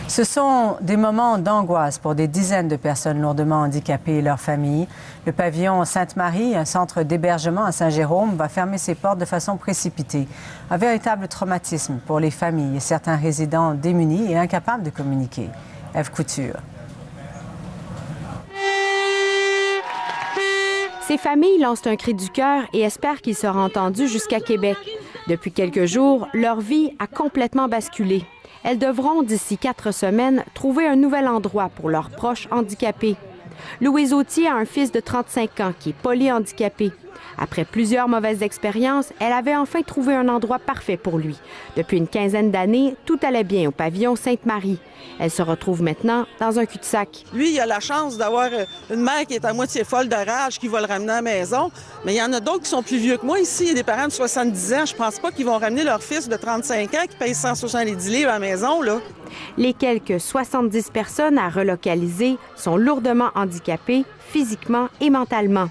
Ce sont des moments d'angoisse pour des dizaines de personnes lourdement handicapées et leurs familles. Le pavillon Sainte-Marie, un centre d'hébergement à Saint-Jérôme, va fermer ses portes de façon précipitée. Un véritable traumatisme pour les familles et certains résidents démunis et incapables de communiquer. Ève Couture. Ces familles lancent un cri du cœur et espèrent qu'il sera entendu jusqu'à Québec. Depuis quelques jours, leur vie a complètement basculé. Elles devront, d'ici 4 semaines, trouver un nouvel endroit pour leurs proches handicapés. Louise Autier a un fils de 35 ans qui est polyhandicapé. Après plusieurs mauvaises expériences, elle avait enfin trouvé un endroit parfait pour lui. Depuis une quinzaine d'années, tout allait bien au pavillon Sainte-Marie. Elle se retrouve maintenant dans un cul-de-sac. Lui, il a la chance d'avoir une mère qui est à moitié folle de rage, qui va le ramener à la maison. Mais il y en a d'autres qui sont plus vieux que moi ici. Il y a des parents de 70 ans. Je pense pas qu'ils vont ramener leur fils de 35 ans qui paye 170 livres à la maison, là. Les quelques 70 personnes à relocaliser sont lourdement handicapées, physiquement et mentalement.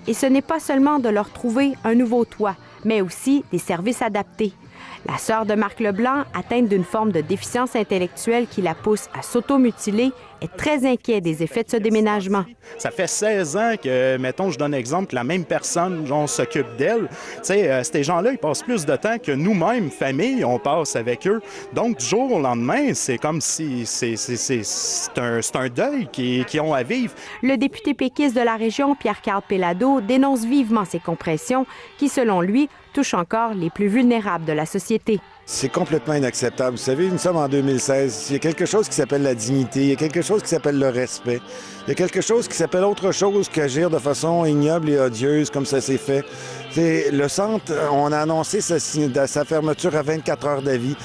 Et ce n'est pas seulement de leur trouver un nouveau toit, mais aussi des services adaptés. La sœur de Marc Leblanc, atteinte d'une forme de déficience intellectuelle qui la pousse à s'automutiler, est très inquiet des effets de ce déménagement. Ça fait 16 ans que, mettons, je donne exemple, la même personne, on s'occupe d'elle. Tu sais, ces gens-là, ils passent plus de temps que nous-mêmes, famille, on passe avec eux. Donc, du jour au lendemain, c'est comme si c'est un deuil qu'ils ont à vivre. Le député péquiste de la région, Pierre-Carl Péladeau, dénonce vivement ces compressions qui, selon lui, touchent encore les plus vulnérables de la société. C'est complètement inacceptable. Vous savez, nous sommes en 2016. Il y a quelque chose qui s'appelle la dignité, il y a quelque chose qui s'appelle le respect, il y a quelque chose qui s'appelle autre chose qu'agir de façon ignoble et odieuse comme ça s'est fait. Le centre, on a annoncé sa fermeture à 24 heures d'avis.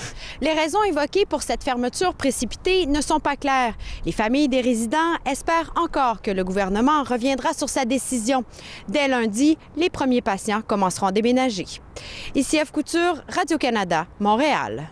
Les raisons évoquées pour cette fermeture précipitée ne sont pas claires. Les familles des résidents espèrent encore que le gouvernement reviendra sur sa décision. Dès lundi, les premiers patients commenceront à déménager. Ici Ève Couture, Radio-Canada, Montréal.